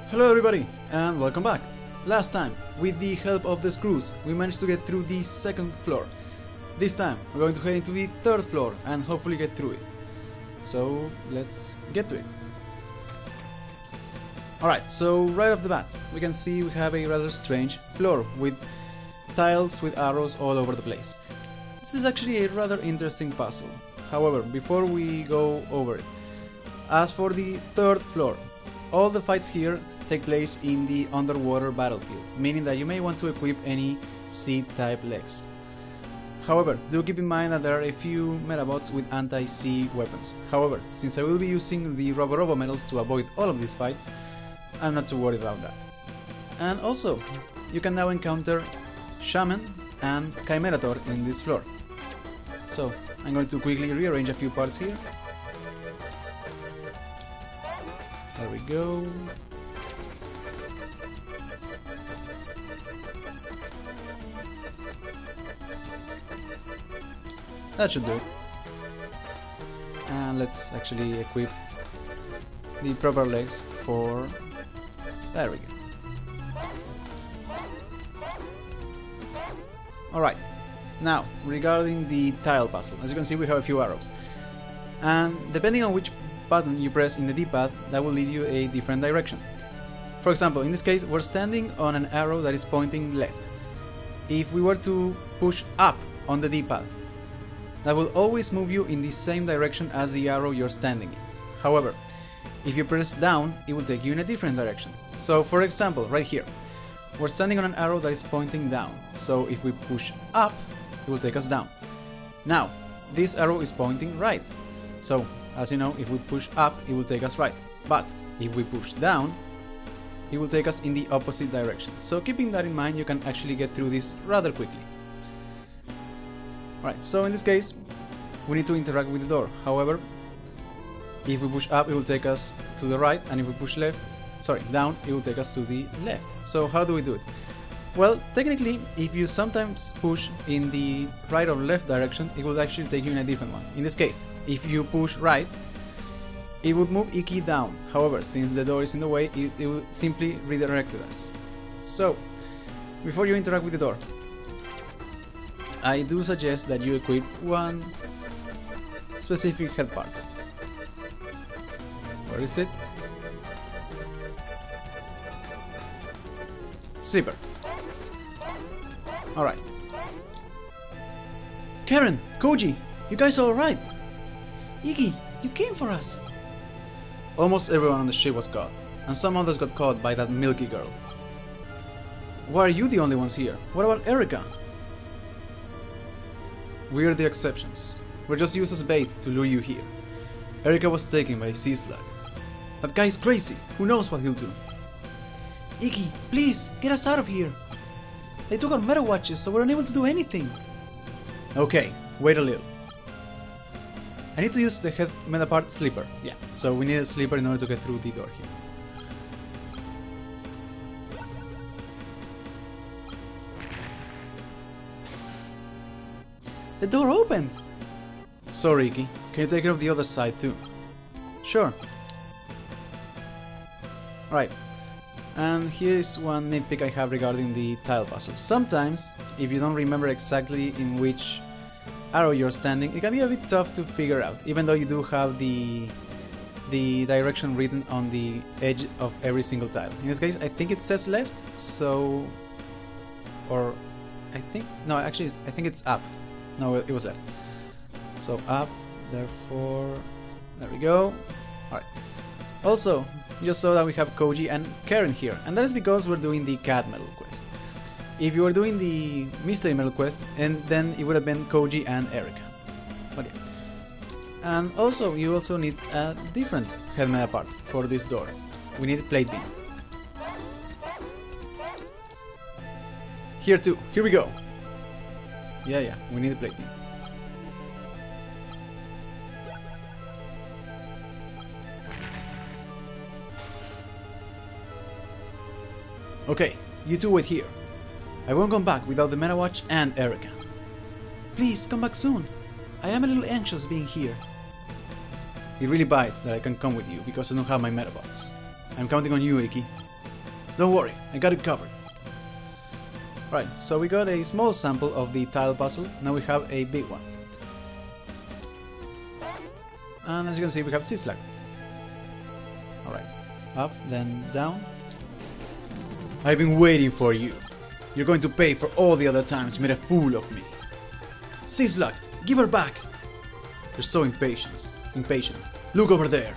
Hello everybody, and welcome back. Last time, with the help of the screws, we managed to get through the second floor. This time, we're going to head into the third floor and hopefully get through it. So, let's get to it. Alright, so right off the bat, we can see we have a rather strange floor with tiles with arrows all over the place. This is actually a rather interesting puzzle. However, before we go over it, as for the third floor, all the fights here take place in the underwater battlefield, meaning that you may want to equip any sea-type legs. However, do keep in mind that there are a few Medabots with anti-sea weapons. However, since I will be using the Robo medals to avoid all of these fights, I'm not too worried about that. And also, you can now encounter Shaman and Chimerator in this floor. So, I'm going to quickly rearrange a few parts here. There we go. That should do it. And let's actually equip the proper legs for... There we go. Alright, now regarding the tile puzzle, as you can see we have a few arrows. And depending on which button you press in the D-pad, that will lead you a different direction. For example, in this case, we're standing on an arrow that is pointing left. If we were to push up on the D-pad, that will always move you in the same direction as the arrow you're standing in. However, if you press down, it will take you in a different direction. So for example, right here, we're standing on an arrow that is pointing down. So if we push up, it will take us down. Now, this arrow is pointing right. So, as you know, if we push up, it will take us right. But if we push down, it will take us in the opposite direction. So keeping that in mind, you can actually get through this rather quickly. Right, so in this case, we need to interact with the door. However, if we push up, it will take us to the right, and if we push down, it will take us to the left. So how do we do it? Well, technically, if you sometimes push in the right or left direction, it will actually take you in a different one. In this case, if you push right, it would move Iki down. However, since the door is in the way, it will simply redirect us. So, before you interact with the door, I do suggest that you equip one specific head part. Where is it? Slipper. Alright. Karen, Koji, you guys are alright? Iggy, you came for us. Almost everyone on the ship was caught, and some others got caught by that Milky girl. Why are you the only ones here? What about Erica? We're the exceptions. We're just used as bait to lure you here. Erica was taken by a sea slug. That guy's crazy. Who knows what he'll do? Iggy, please, get us out of here. They took our meta watches, so we're unable to do anything. Okay, wait a little. I need to use the head meta part Slipper. Yeah, so we need a Slipper in order to get through the door here. The door opened! Sorry, Iki. Can you take care of the other side too? Sure. Right. And here is one nitpick I have regarding the tile puzzle. Sometimes, if you don't remember exactly in which arrow you're standing, it can be a bit tough to figure out, even though you do have the direction written on the edge of every single tile. In this case, I think it says left, so... or... I think... no, actually, I think it's up. No, it was left. So up, therefore... there we go. Alright. Also, you just saw that we have Koji and Karen here, and that is because we're doing the cat medal quest. If you were doing the mystery medal quest, and then it would have been Koji and Erica. But yeah. And also, you also need a different head meta part for this door. We need plate beam. Here too. Here we go. Yeah, we need a plate beam. Okay, you two wait here. I won't come back without the Meta Watch and Erica. Please, come back soon. I am a little anxious being here. It really bites that I can come with you because I don't have my Medabots. I'm counting on you, Iki. Don't worry, I got it covered. Right, so we got a small sample of the tile puzzle, now we have a big one. And as you can see, we have Sea Slug. Alright, up, then down. I've been waiting for you. You're going to pay for all the other times you made a fool of me. Sea Slug, give her back! You're so impatient. Look over there.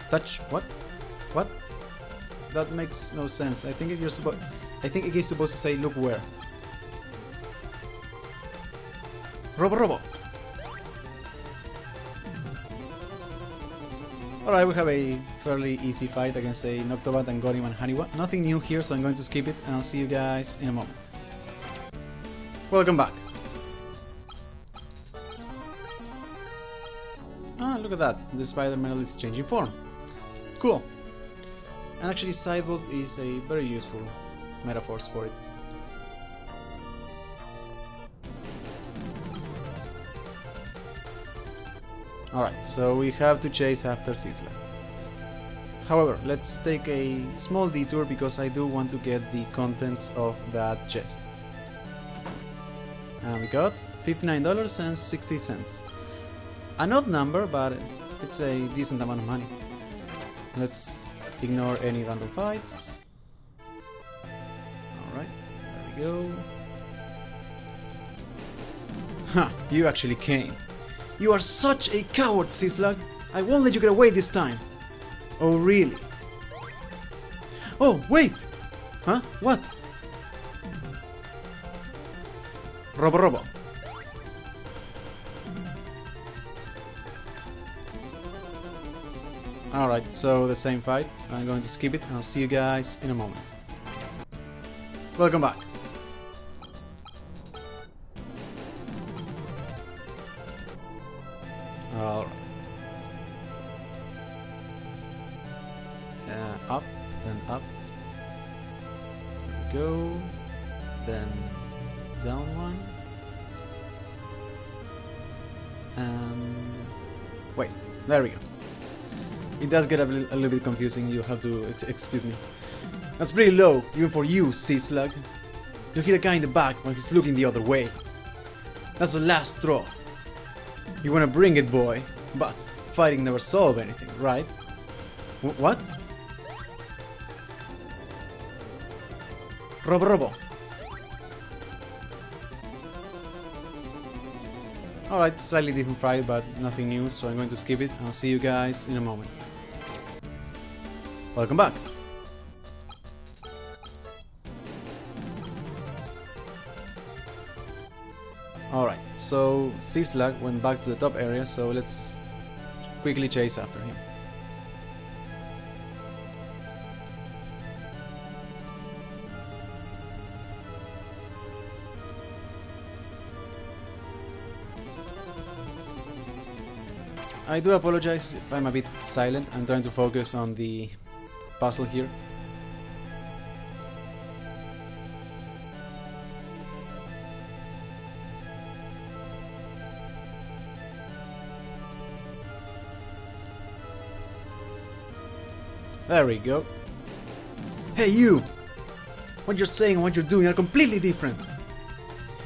Touch, what? What? That makes no sense. I think it's supposed to say look where. Robo. Alright, we have a fairly easy fight against a Noctobat and Gorim and Haniwa. Nothing new here, so I'm going to skip it and I'll see you guys in a moment. Welcome back. Ah, look at that. The spider medal is changing form. Cool. And actually Sidebolt is a very useful metaphors for it. Alright, so we have to chase after Sea Slug. However, let's take a small detour because I do want to get the contents of that chest. And we got $59.60. An odd number, but it's a decent amount of money. Let's ignore any random fights. Alright, there we go. Ha, you actually came. You are such a coward, Sea Slug. I won't let you get away this time. Oh, really? Oh, wait! Huh? What? Robo. Alright, so the same fight. I'm going to skip it and I'll see you guys in a moment. Welcome back. Alright. Up, then up. There we go. Then down one. And wait, there we go. It does get a little bit confusing, you have to excuse me. That's pretty low, even for you, Sea Slug. You hit a guy in the back when he's looking the other way. That's the last straw. You wanna bring it, boy, but fighting never solved anything, right? What? Robo. Alright, slightly different fight, but nothing new, so I'm going to skip it and I'll see you guys in a moment. Welcome back! Alright, so Sea Slug went back to the top area, so let's quickly chase after him. I do apologize if I'm a bit silent, I'm trying to focus on the puzzle here. There we go. Hey you! What you're saying and what you're doing are completely different!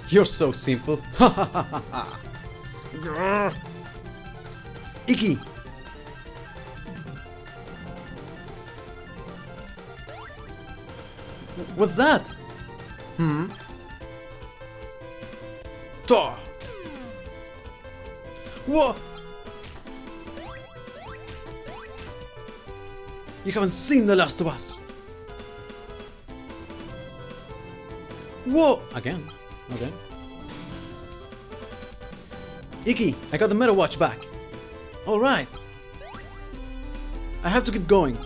You're so simple! Ha ha ha ha ha! Iki! What's that? Tor! What? You haven't seen The Last of Us! Whoa! Again. Okay. Iki, I got the Medabots back. Alright. I have to keep going.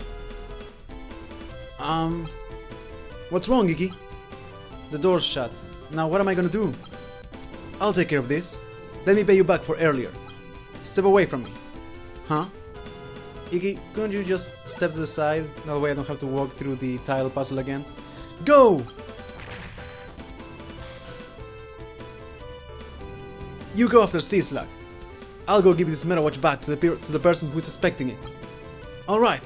What's wrong, Iki? The door's shut. Now what am I gonna do? I'll take care of this. Let me pay you back for earlier. Step away from me. Huh? Iki, couldn't you just step to the side? That way I don't have to walk through the tile puzzle again. Go! You go after Sea Slug. I'll go give this Medabots back to the person who's expecting it. Alright.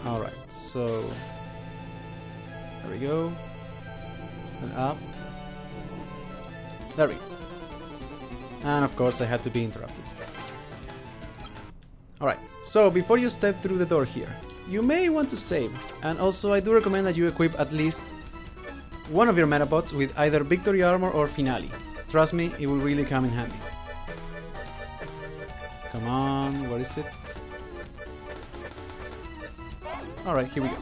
Alright, so there we go. And up. There we go. And of course I had to be interrupted. Alright, so before you step through the door here, you may want to save, and also I do recommend that you equip at least one of your Medabots with either Victory Armor or Finale. Trust me, it will really come in handy. Come on, where is it? Alright, here we go.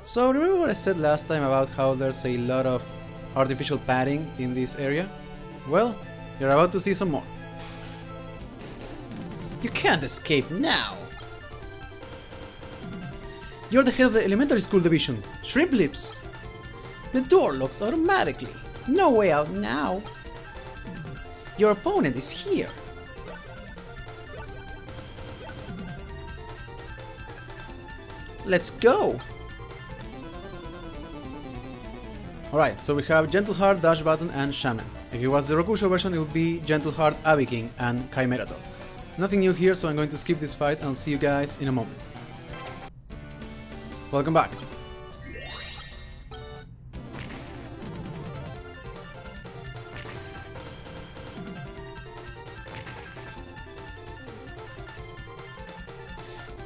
So remember what I said last time about how there's a lot of artificial padding in this area? Well, you're about to see some more. You can't escape now! You're the head of the elementary school division, Shrimp Lips! The door locks automatically. No way out now. Your opponent is here. Let's go! Alright, so we have Gentle Heart, Dash Button, and Shaman. If it was the Rokusho version, it would be Gentle Heart, Abiking, and Chimerator. Nothing new here, so I'm going to skip this fight and I'll see you guys in a moment. Welcome back.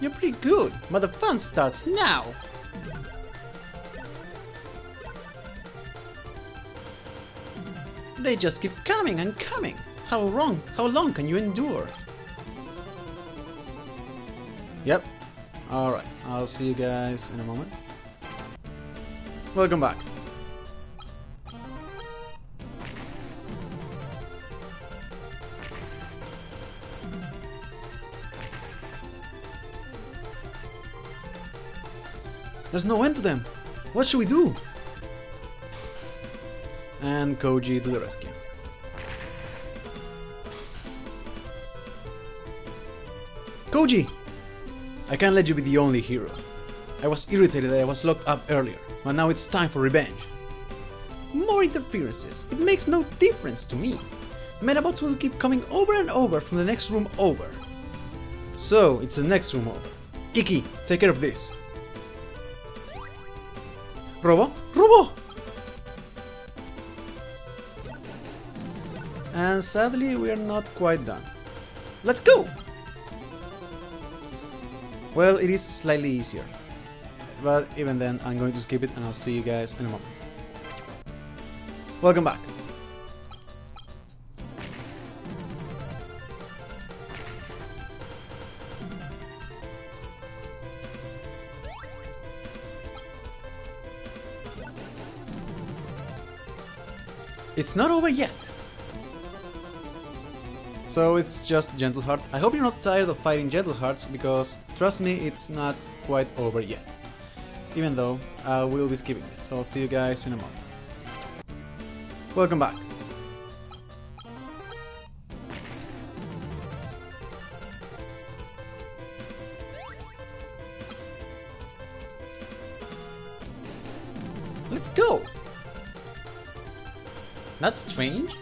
You're pretty good, but the fun starts now! They just keep coming and coming! How long can you endure? Yep. Alright, I'll see you guys in a moment. Welcome back. There's no end to them! What should we do? And Koji to the rescue. Koji! I can't let you be the only hero. I was irritated that I was locked up earlier, but now it's time for revenge. More interferences. It makes no difference to me. Medabots will keep coming over and over from the next room over. So, it's the next room over. Iki, take care of this. Robo? Robo! And sadly, we are not quite done. Let's go! Well, it is slightly easier. But even then, I'm going to skip it and I'll see you guys in a moment. Welcome back. It's not over yet. So it's just Gentle Heart. I hope you're not tired of fighting Gentle Hearts, because trust me, it's not quite over yet. Even though I will be skipping this, so I'll see you guys in a moment. Welcome back. Let's go! That's strange.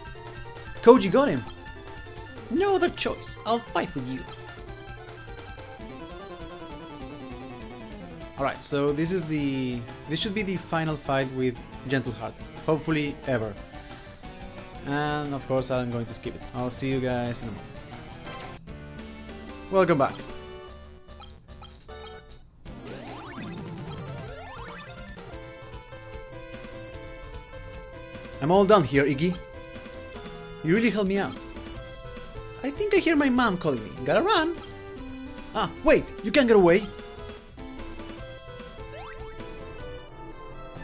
Koji got him. No other choice. I'll fight with you. Alright, so this should be the final fight with Gentle Heart. Hopefully ever. And of course I'm going to skip it. I'll see you guys in a moment. Welcome back. I'm all done here, Iggy. You really helped me out. I think I hear my mom calling me. Gotta run! Ah, wait! You can't get away!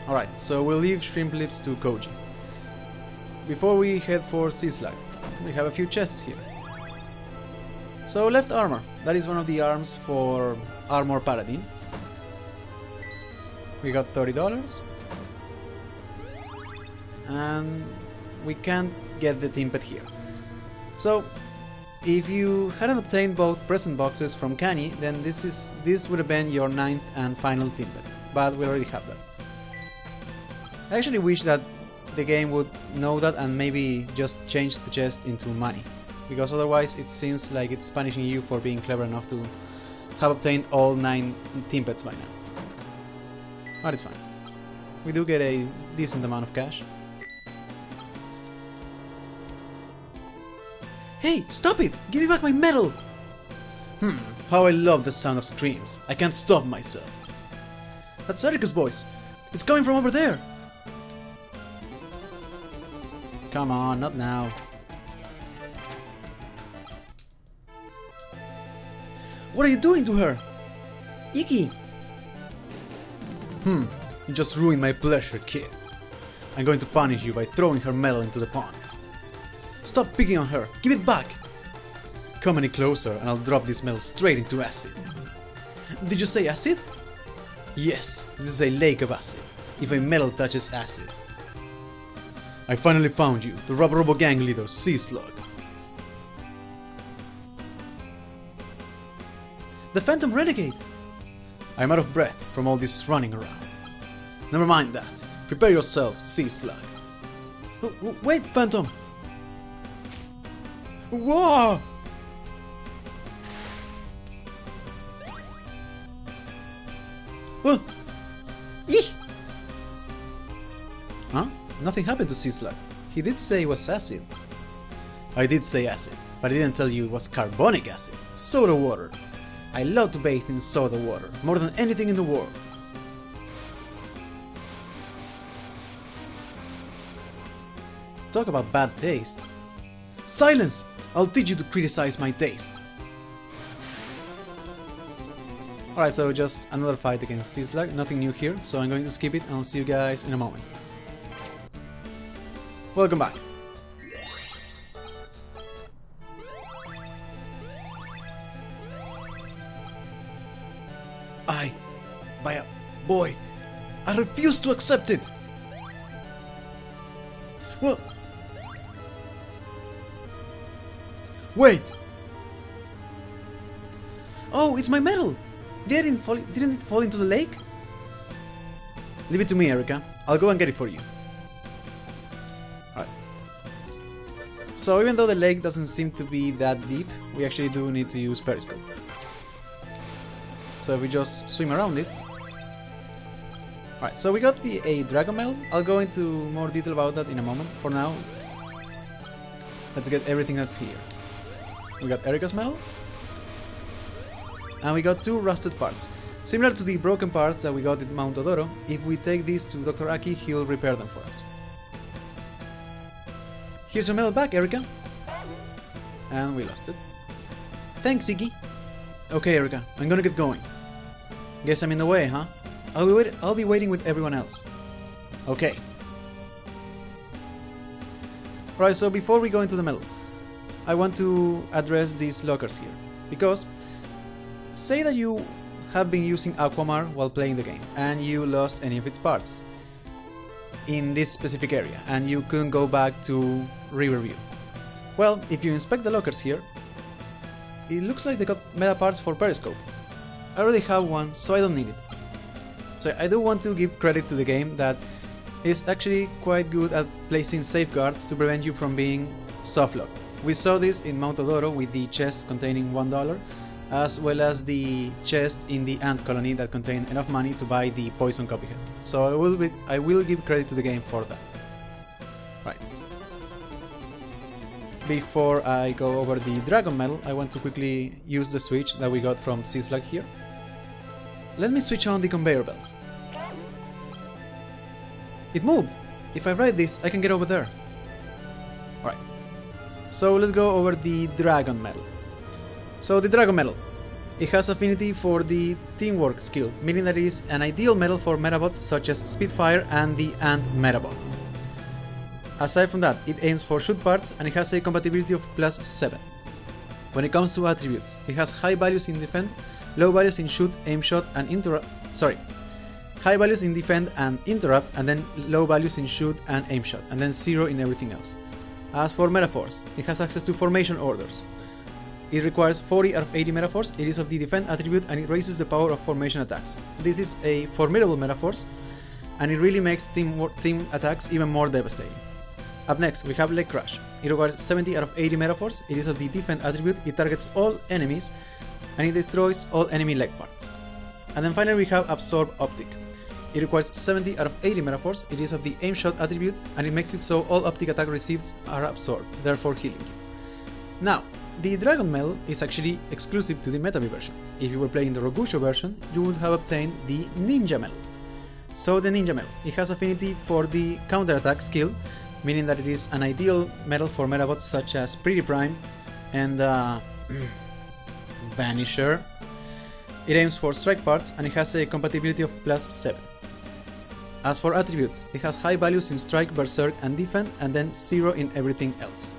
Alright, so we'll leave Shrimp Lips to Koji. Before we head for Sea Slug, we have a few chests here. So left armor, that is one of the arms for Armor Paladin. We got $30. And we can't get the Timpet here. So, if you hadn't obtained both present boxes from Kani, then this would have been your 9th and final Timpet, but we already have that. I actually wish that the game would know that and maybe just change the chest into money, because otherwise it seems like it's punishing you for being clever enough to have obtained all 9 team pets by now. But it's fine. We do get a decent amount of cash. Hey, stop it! Give me back my medal! How I love the sound of screams. I can't stop myself. That's Erika's voice. It's coming from over there. Come on, not now. What are you doing to her? Iki! You just ruined my pleasure, kid. I'm going to punish you by throwing her medal into the pond. Stop picking on her! Give it back! Come any closer and I'll drop this medal straight into acid. Did you say acid? Yes, this is a lake of acid. If a medal touches acid. I finally found you, the Robo gang leader, Sea Slug. The Phantom Renegade! I'm out of breath from all this running around. Never mind that. Prepare yourself, Sea Slug. Wait, Phantom! Whoa! Eek! Huh? Nothing happened to Sea Slug. He did say it was acid. I did say acid, but I didn't tell you it was carbonic acid. Soda water. I love to bathe in soda water, more than anything in the world. Talk about bad taste. Silence! I'll teach you to criticize my taste. Alright, so just another fight against Sea Slug, nothing new here, so I'm going to skip it and I'll see you guys in a moment. Welcome back. By a boy, I refuse to accept it! Well... Wait! Oh, it's my medal! Didn't it fall into the lake? Leave it to me, Erika. I'll go and get it for you. Alright. So even though the lake doesn't seem to be that deep, we actually do need to use Periscope. So if we just swim around it. Alright, so we got a Dragon Medal. I'll go into more detail about that in a moment. For now, let's get everything that's here. We got Erika's medal. And we got 2 rusted parts. Similar to the broken parts that we got in Mount Odoro, if we take these to Dr. Aki, he'll repair them for us. Here's your medal back, Erika. And we lost it. Thanks, Iggy. Okay, Erika, I'm gonna get going. Guess I'm in the way, huh? I'll be waiting with everyone else. Okay. Right, so before we go into the medal, I want to address these lockers here. Because, say that you have been using Aquamar while playing the game, and you lost any of its parts in this specific area, and you couldn't go back to Riverview. Well, if you inspect the lockers here, it looks like they got meta parts for Periscope. I already have one, so I don't need it. So I do want to give credit to the game that is actually quite good at placing safeguards to prevent you from being soft-locked. We saw this in Mount Odoro with the chest containing $1, as well as the chest in the ant colony that contained enough money to buy the poison copyhead. So I will give credit to the game for that. Right. Before I go over the Dragon Medal, I want to quickly use the switch that we got from Sea Slug here. Let me switch on the conveyor belt. It moved! If I ride this, I can get over there. Alright. So let's go over the Dragon Medal. So the Dragon Medal, it has affinity for the teamwork skill, meaning that it is an ideal medal for Medabots such as Spitfire and the Ant Medabots. Aside from that, it aims for shoot parts and it has a compatibility of +7. When it comes to attributes, it has high values in defend, low values in shoot, aim shot and interrupt. High values in defend and interrupt, and then low values in shoot and aim shot, and then 0 in everything else. As for Metaforce, it has access to formation orders. It requires 40 out of 80 Metaforce, it is of the defend attribute and it raises the power of formation attacks. This is a formidable Metaforce, and it really makes team attacks even more devastating. Up next, we have Leg Crash. It requires 70 out of 80 Metaforce, it is of the defend attribute, it targets all enemies and it destroys all enemy leg parts. And then finally we have Absorb Optic. It requires 70 out of 80 Metaforce, it is of the Aim Shot attribute, and it makes it so all optic attack received are absorbed, therefore healing you. Now, the Dragon Medal is actually exclusive to the Metabee version. If you were playing the Rokusho version, you would have obtained the Ninja Medal. So the Ninja Medal, it has affinity for the counter-attack skill, meaning that it is an ideal medal for Medabots such as Pretty Prime and Vanisher. It aims for strike parts and it has a compatibility of +7. As for attributes, it has high values in strike, berserk and defend, and then 0 in everything else.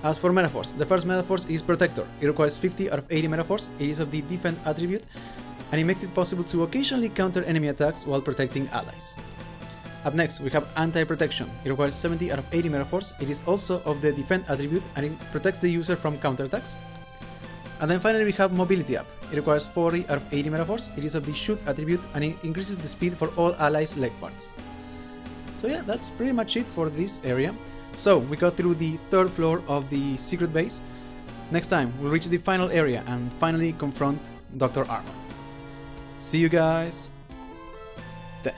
As for Metaforce, the first Metaforce is Protector. It requires 50 out of 80 Metaforce, it is of the defend attribute, and it makes it possible to occasionally counter enemy attacks while protecting allies. Up next we have Anti-Protection. It requires 70 out of 80 Metaforce, it is also of the defend attribute and it protects the user from counterattacks. And then finally we have Mobility Up. It requires 40 out of 80 Metaforce, it is of the Shoot attribute and it increases the speed for all allies' leg parts. So yeah, that's pretty much it for this area. So we got through the third floor of the secret base. Next time we'll reach the final area and finally confront Dr. Armor. See you guys then.